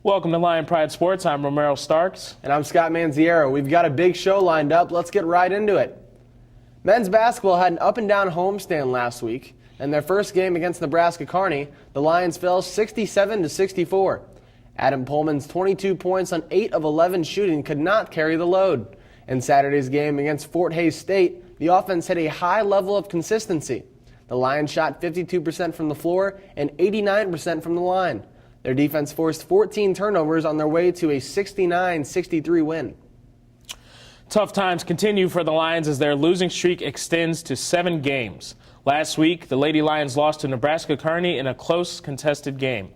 Welcome to Lion Pride Sports. I'm Romero Starks. And I'm Scott Manziero. We've got a big show lined up. Let's get right into it. Men's basketball had an up-and-down homestand last week. In their first game against Nebraska Kearney, the Lions fell 67-64. Adam Pullman's 22 points on 8 of 11 shooting could not carry the load. In Saturday's game against Fort Hays State, the offense hit a high level of consistency. The Lions shot 52% from the floor and 89% from the line. Their defense forced 14 turnovers on their way to a 69-63 win. Tough times continue for the Lions as their losing streak extends to 7 games. Last week, the Lady Lions lost to Nebraska Kearney in a close, contested game.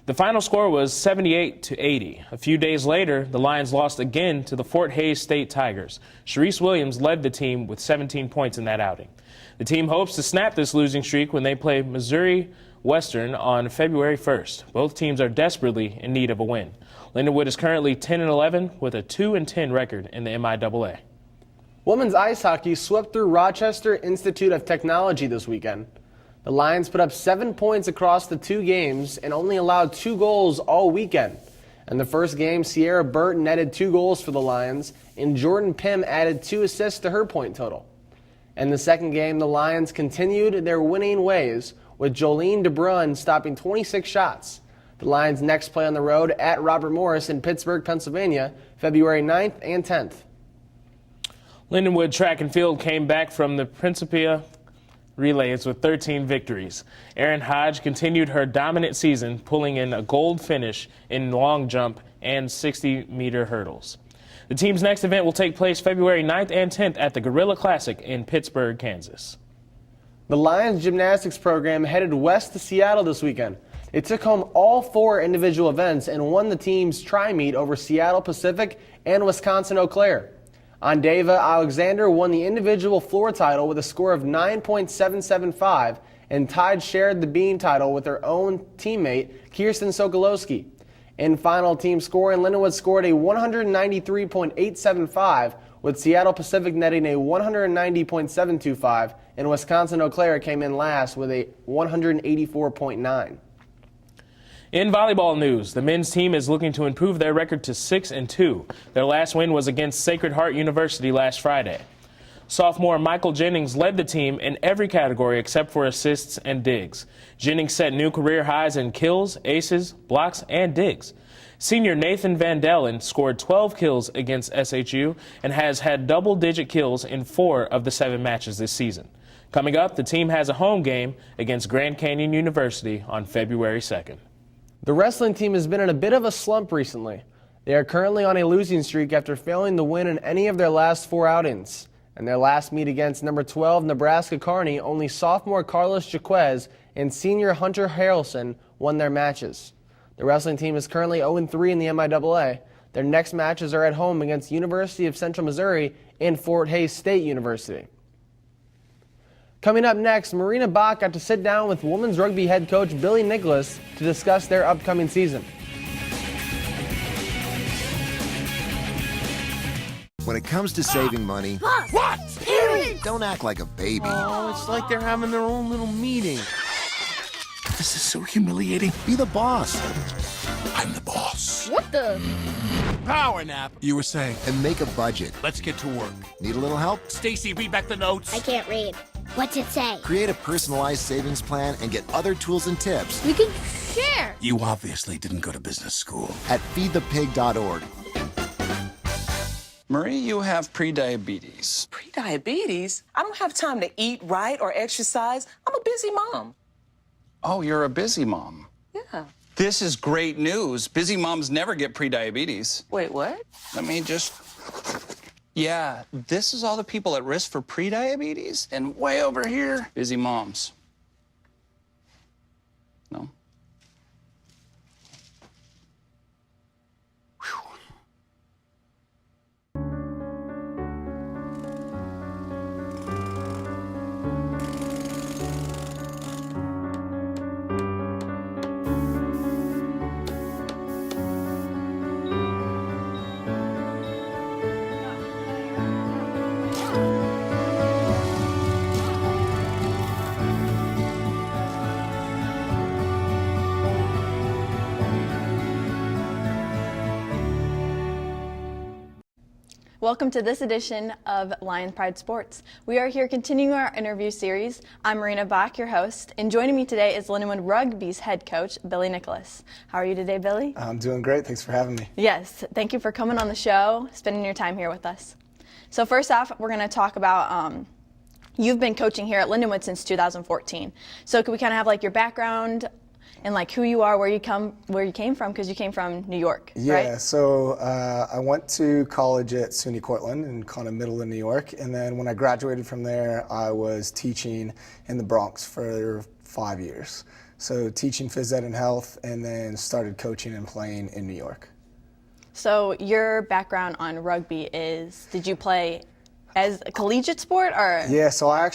The final score was 78-80. A few days later, the Lions lost again to the Fort Hays State Tigers. Sharice Williams led the team with 17 points in that outing. The team hopes to snap this losing streak when they play Missouri Western on February 1st. Both teams are desperately in need of a win. Lindenwood is currently 10-11 with a 2-10 record in the MIAA. Women's ice hockey swept through Rochester Institute of Technology this weekend. The Lions put up 7 points across the 2 games and only allowed 2 goals all weekend. In the first game, Sierra Burton netted 2 goals for the Lions, and Jordan Pym added 2 assists to her point total. In the second game, the Lions continued their winning ways, with Jolene DeBrun stopping 26 shots. The Lions next play on the road at Robert Morris in Pittsburgh, Pennsylvania, February 9th and 10th. Lindenwood Track and Field came back from the Principia Relays with 13 victories. Erin Hodge continued her dominant season, pulling in a gold finish in long jump and 60-meter hurdles. The team's next event will take place February 9th and 10th at the Gorilla Classic in Pittsburgh, Kansas. The Lions gymnastics program headed west to Seattle this weekend. They took home all 4 individual events and won the team's tri-meet over Seattle Pacific and Wisconsin Eau Claire. Andeva Alexander won the individual floor title with a score of 9.775, and Tide shared the beam title with her own teammate, Kirsten Sokolowski. In final team scoring, Lindenwood scored a 193.875, with Seattle Pacific netting a 190.725, and Wisconsin Eau Claire came in last with a 184.9. In volleyball news, the men's team is looking to improve their record to 6-2. Their last win was against Sacred Heart University last Friday. Sophomore Michael Jennings led the team in every category except for assists and digs. Jennings set new career highs in kills, aces, blocks, and digs. Senior Nathan Van Dellen scored 12 kills against SHU and has had double-digit kills in 4 of the 7 matches this season. Coming up, the team has a home game against Grand Canyon University on February 2nd. The wrestling team has been in a bit of a slump recently. They are currently on a losing streak after failing to win in any of their last 4 outings. In their last meet against number 12 Nebraska Kearney, only sophomore Carlos Jaquez and senior Hunter Harrelson won their matches. The wrestling team is currently 0-3 in the MIAA. Their next matches are at home against University of Central Missouri and Fort Hays State University. Coming up next, Marina Bach got to sit down with women's rugby head coach Billy Nicholas to discuss their upcoming season. When it comes to saving money, What? Parents! don't act like a baby. Oh, it's like they're having their own little meeting. This is so humiliating. Be the boss I'm the boss. What the? Power nap. You were saying. and make a budget. Let's get to work. Need a little help? Stacy, read back the notes. I can't read. What's it say? Create a personalized savings plan and get other tools and tips We can share. You obviously didn't go to business school. at feedthepig.org. Marie, you have prediabetes. Prediabetes? I don't have time to eat right or exercise. I'm a busy mom. Oh, you're a busy mom. Yeah. This is great news. Busy moms never get prediabetes. Wait, what? Let me just... Yeah, this is all the people at risk for prediabetes, and way over here, busy moms. No? Welcome to this edition of Lion Pride Sports. We are here continuing our interview series. I'm Marina Bach, your host, and joining me today is Lindenwood Rugby's head coach, Billy Nicholas. How are you today, Billy? I'm doing great. Thanks for having me. Yes, thank you for coming on the show, spending your time here with us. So first off, we're going to talk about you've been coaching here at Lindenwood since 2014. So could we kind of have like your background and like who you are, where you came from, because you came from New York, Yeah, right? so I went to college at SUNY Cortland in kind of middle of New York, and then when I graduated from there, I was teaching in the Bronx for 5 years. So teaching phys ed and health, and then started coaching and playing in New York. So your background on rugby is, did you play as a collegiate sport or? Yeah, so I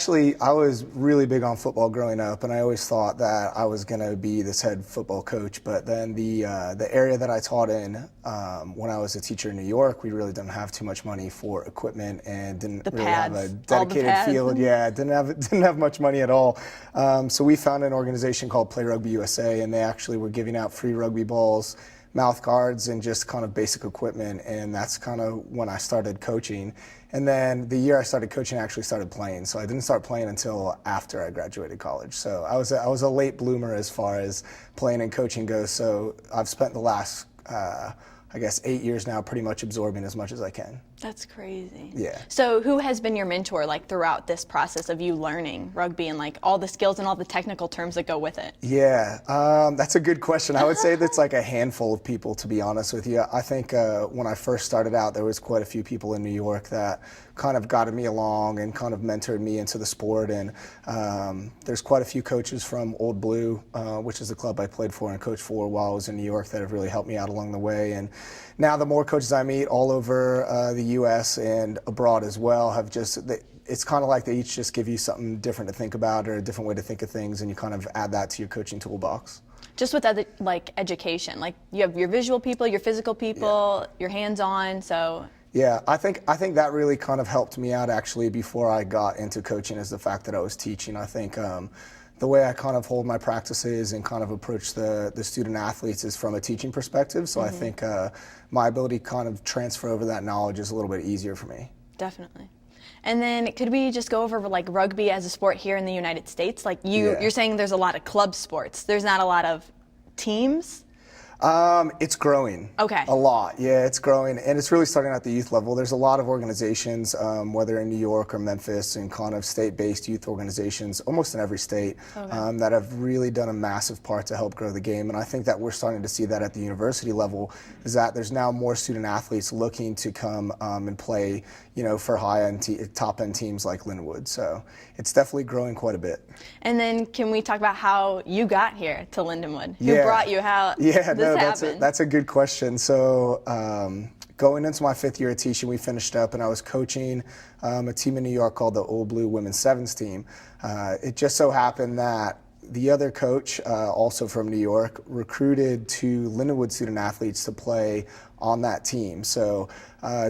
was really big on football growing up, and I always thought that I was going to be this head football coach. But then the area that I taught in, when I was a teacher in New York, we really didn't have too much money for equipment and didn't really have a dedicated field. Yeah, didn't have much money at all. So we found an organization called Play Rugby USA, and they actually were giving out free rugby balls, mouth guards, and just kind of basic equipment, and that's kind of when I started coaching. And then the year I started coaching, I actually started playing. So I didn't start playing until after I graduated college. So I was a late bloomer as far as playing and coaching goes. So I've spent the last, 8 years now pretty much absorbing as much as I can. That's crazy. Yeah. So who has been your mentor like throughout this process of you learning rugby and like all the skills and all the technical terms that go with it? Yeah, that's a good question. I would say that's like a handful of people, to be honest with you. I think when I first started out, there was quite a few people in New York that kind of guided me along and kind of mentored me into the sport. And there's quite a few coaches from Old Blue, which is the club I played for and coached for while I was in New York, that have really helped me out along the way. And now the more coaches I meet all over the U.S. and abroad as well have just, it's kind of like they each just give you something different to think about or a different way to think of things, and you kind of add that to your coaching toolbox. Just with other, like education, like you have your visual people, your physical people, your hands-on, so. Yeah, I think that really kind of helped me out actually before I got into coaching, is the fact that I was teaching. I think the way I kind of hold my practices and kind of approach the student athletes is from a teaching perspective. So I think my ability to kind of transfer over that knowledge is a little bit easier for me. Definitely. And then could we just go over like rugby as a sport here in the United States? Like you're saying there's a lot of club sports. There's not a lot of teams? It's growing. Okay. A lot, yeah, it's growing, and it's really starting at the youth level. There's a lot of organizations, whether in New York or Memphis, and kind of state-based youth organizations, almost in every state, that have really done a massive part to help grow the game. And I think that we're starting to see that at the university level, is that there's now more student athletes looking to come and play, for high-end, top-end teams like Lindenwood. So it's definitely growing quite a bit. And then can we talk about how you got here to Lindenwood? Who brought you? How this happened? That's a good question. So going into my 5th year of teaching, we finished up and I was coaching a team in New York called the Old Blue Women's Sevens team. It just so happened that the other coach, also from New York, recruited 2 Lindenwood student athletes to play on that team. So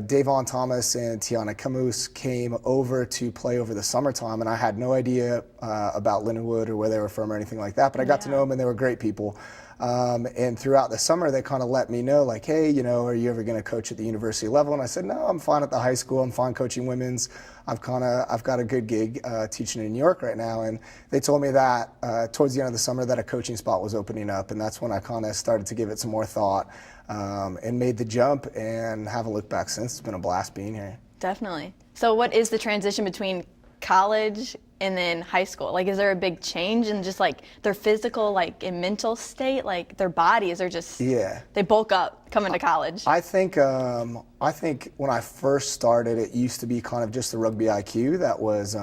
Davon Thomas and Tiana Camus came over to play over the summertime, and I had no idea about Lindenwood or where they were from or anything like that, but I got to know them, and they were great people. And throughout the summer, they kind of let me know, like, hey, are you ever going to coach at the university level? And I said, no, I'm fine at the high school. I'm fine coaching women's. I've got a good gig teaching in New York right now. And they told me that towards the end of the summer that a coaching spot was opening up. And that's when I kind of started to give it some more thought and made the jump, and haven't looked back since. It's been a blast being here. Definitely. So what is the transition between college and then high school? Like, is there a big change in just like their physical, like, and mental state? Like their bodies are just, they bulk up coming to college. I think when I first started, it used to be kind of just the rugby IQ that was,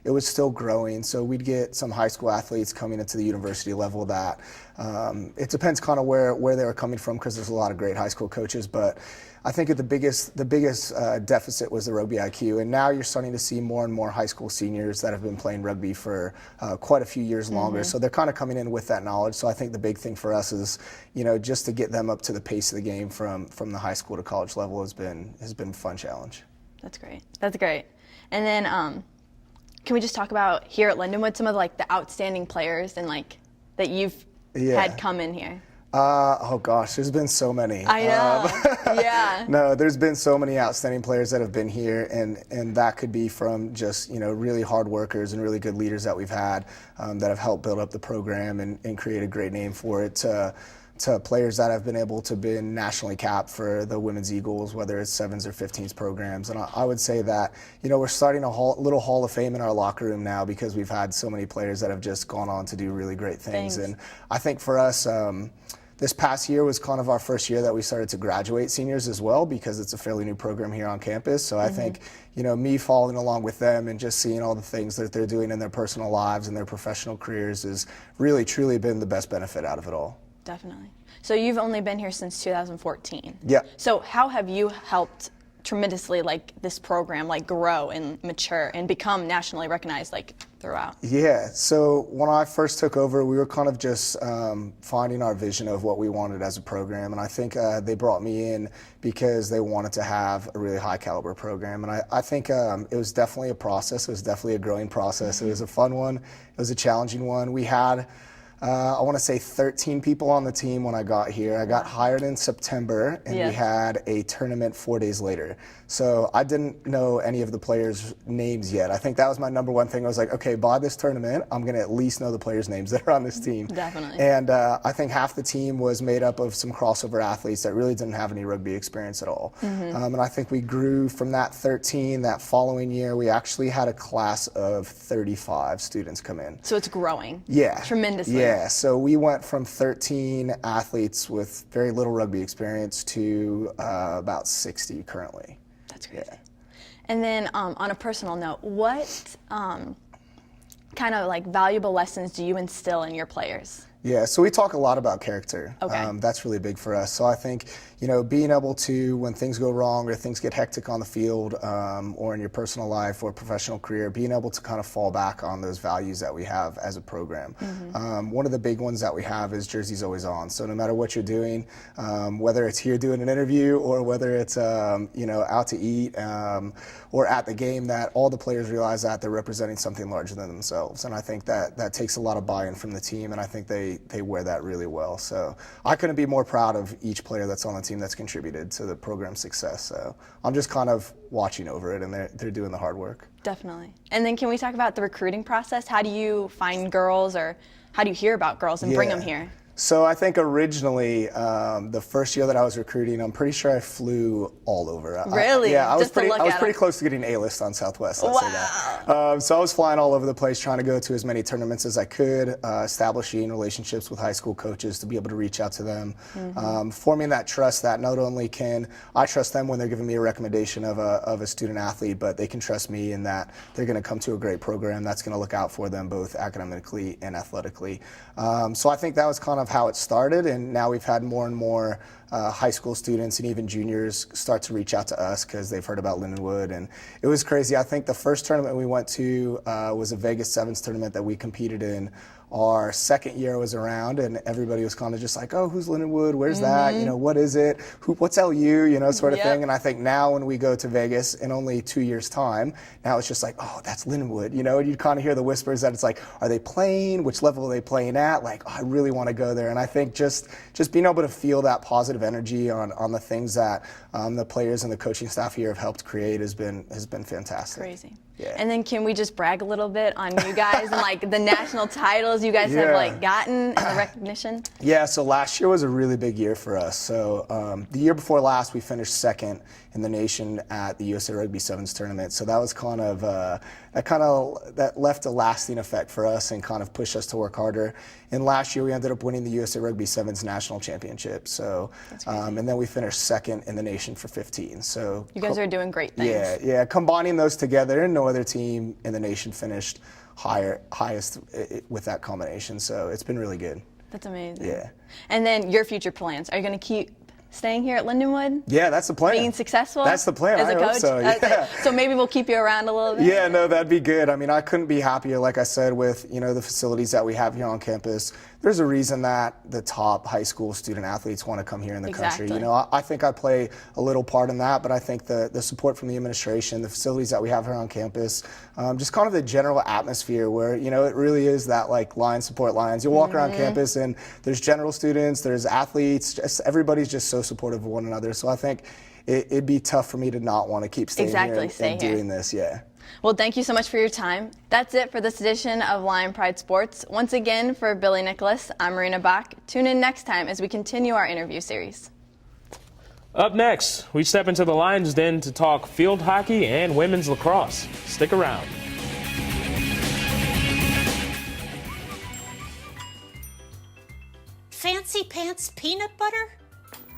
it was still growing. So we'd get some high school athletes coming into the university level that, it depends kind of where they were coming from, because there's a lot of great high school coaches, but I think the biggest deficit was the rugby IQ, and now you're starting to see more and more high school seniors that have been playing rugby for quite a few years longer. So they're kind of coming in with that knowledge. So I think the big thing for us is, just to get them up to the pace of the game from the high school to college level has been a fun challenge. That's great. That's great. And then can we just talk about here at Lindenwood some of like the outstanding players and like that you've had come in here? Oh gosh, there's been so many. I know. Yeah. No, there's been so many outstanding players that have been here, and that could be from just really hard workers and really good leaders that we've had that have helped build up the program and create a great name for it. To players that have been able to be nationally capped for the Women's Eagles, whether it's 7s or 15s programs. And I would say that, we're starting a little Hall of Fame in our locker room now because we've had so many players that have just gone on to do really great things. And I think for us, this past year was kind of our first year that we started to graduate seniors as well because it's a fairly new program here on campus. So I think, me following along with them and just seeing all the things that they're doing in their personal lives and their professional careers has really, truly been the best benefit out of it all. Definitely. So you've only been here since 2014. Yeah. So how have you helped tremendously this program grow and mature and become nationally recognized throughout? Yeah, so when I first took over, we were kind of just finding our vision of what we wanted as a program, and I think they brought me in because they wanted to have a really high caliber program, and I think it was definitely a process. It was definitely a growing process. It was a fun one. It was a challenging one. We had I want to say 13 people on the team when I got here. I got hired in September, and we had a tournament 4 days later. So I didn't know any of the players' names yet. I think that was my number one thing. I was like, okay, by this tournament, I'm going to at least know the players' names that are on this team. Definitely. And I think half the team was made up of some crossover athletes that really didn't have any rugby experience at all. And I think we grew from that 13. That following year, we actually had a class of 35 students come in. So it's growing. Yeah. Tremendously. Yeah, so we went from 13 athletes with very little rugby experience to about 60 currently. That's crazy. Yeah. And then on a personal note, what kind of valuable lessons do you instill in your players? Yeah, so we talk a lot about character. Okay. That's really big for us. So I think, being able to, when things go wrong or things get hectic on the field or in your personal life or professional career, being able to kind of fall back on those values that we have as a program. One of the big ones that we have is Jersey's Always On. So no matter what you're doing, whether it's here doing an interview or whether it's, out to eat or at the game, that all the players realize that they're representing something larger than themselves. And I think that takes a lot of buy-in from the team, and I think they wear that really well. So I couldn't be more proud of each player that's on the team that's contributed to the program's success. So I'm just kind of watching over it, and they're doing the hard work. Definitely. And then can we talk about the recruiting process? How do you find girls, or how do you hear about girls and bring them here? So I think originally, the first year that I was recruiting, I'm pretty sure I flew all over. Really? I was pretty close to getting A-list on Southwest. Let's say that. So I was flying all over the place, trying to go to as many tournaments as I could, establishing relationships with high school coaches to be able to reach out to them, forming that trust that not only can I trust them when they're giving me a recommendation of a student athlete, but they can trust me in that they're going to come to a great program that's going to look out for them both academically and athletically. So I think that was kind of how it started, and now we've had more and more high school students and even juniors start to reach out to us because they've heard about Lindenwood, and it was crazy. I think the first tournament we went to was a Vegas Sevens tournament that we competed in. Our second year was around, and everybody was kind of just like, oh, who's Lindenwood? Where's that? What is it? What's LU? Sort of thing. And I think now when we go to Vegas in only 2 years' time, now it's just like, oh, that's Lindenwood. And you kind of hear the whispers that it's like, are they playing? Which level are they playing at? Like, oh, I really want to go there. And I think just being able to feel that positive energy on the things that the players and the coaching staff here have helped create has been fantastic. Crazy. Yeah. And then can we just brag a little bit on you guys and the national titles you guys have gotten and the recognition? Yeah, so last year was a really big year for us. So the year before last, we finished second in the nation at the USA Rugby Sevens tournament. So that was kind of that left a lasting effect for us and kind of pushed us to work harder. And last year we ended up winning the USA Rugby Sevens national championship. So and then we finished second in the nation for 15. So you guys are doing great things. Yeah. Combining those together, no other team in the nation finished highest with that combination. So it's been really good. That's amazing. Yeah. And then your future plans? Are you going to keep staying here at Lindenwood? Yeah, that's the plan. Being successful? That's the plan. As a coach? Hope so. Yeah. So maybe we'll keep you around a little bit? Yeah, no, that'd be good. I mean, I couldn't be happier, like I said, with the facilities that we have here on campus, there's a reason that the top high school student athletes want to come here in the country. Exactly. You know, I think I play a little part in that, but I think the support from the administration, the facilities that we have here on campus, just kind of the general atmosphere where, you know, it really is that like Lions support Lions. You'll walk around campus and there's general students, there's athletes, just everybody's just so supportive of one another. So I think it'd be tough for me to not want to keep staying here and doing this. Yeah. Well, thank you so much for your time. That's it for this edition of Lion Pride Sports. Once again, for Billy Nicholas, I'm Marina Bach. Tune in next time as we continue our interview series. Up next, we step into the Lions Den to talk field hockey and women's lacrosse. Stick around. Fancy pants peanut butter?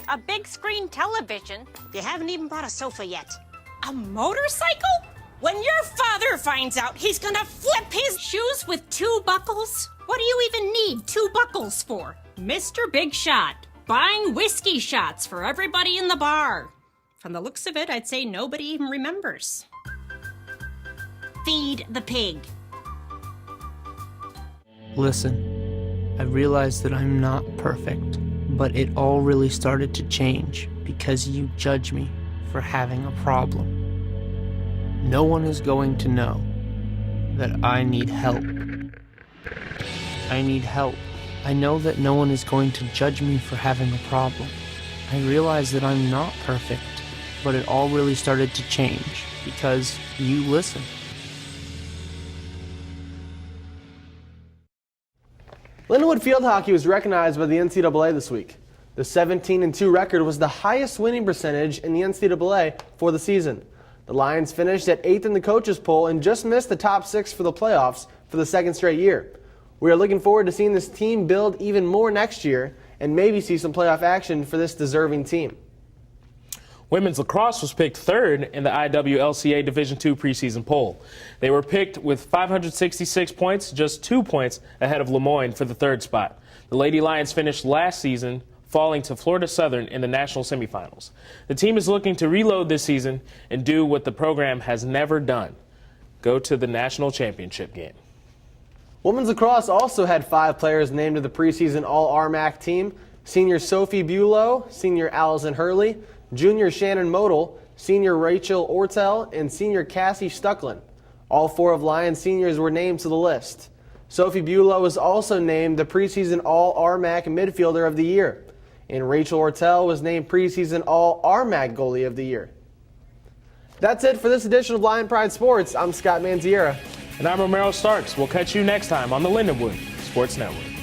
A big screen television? You haven't even bought a sofa yet. A motorcycle? When your father finds out, he's gonna flip his shoes with 2 buckles? What do you even need 2 buckles for? Mr. Big Shot, buying whiskey shots for everybody in the bar. From the looks of it, I'd say nobody even remembers. Feed the pig. Listen, I realize that I'm not perfect, but it all really started to change because you judge me for having a problem. No one is going to know that I need help. I need help. I know that no one is going to judge me for having a problem. I realize that I'm not perfect, but it all really started to change because you listen. Lindenwood field hockey was recognized by the NCAA this week. The 17-2 record was the highest winning percentage in the NCAA for the season. The Lions finished at 8th in the coaches poll and just missed the top 6 for the playoffs for the 2nd straight year. We are looking forward to seeing this team build even more next year and maybe see some playoff action for this deserving team. Women's lacrosse was picked 3rd in the IWLCA Division II preseason poll. They were picked with 566 points, just 2 points ahead of Lemoyne for the 3rd spot. The Lady Lions finished last season falling to Florida Southern in the national semifinals. The team is looking to reload this season and do what the program has never done: go to the national championship game. Women's lacrosse also had 5 players named to the preseason All-RMAC team: senior Sophie Bulow, senior Allison Hurley, junior Shannon Modal, senior Rachel Ortel, and senior Cassie Stucklin. All 4 of Lions seniors were named to the list. Sophie Bulow was also named the preseason All-RMAC midfielder of the year, and Rachel Ortel was named preseason All-RMAC goalie of the year. That's it for this edition of Lion Pride Sports. I'm Scott Manziera. And I'm Romero Starks. We'll catch you next time on the Lindenwood Sports Network.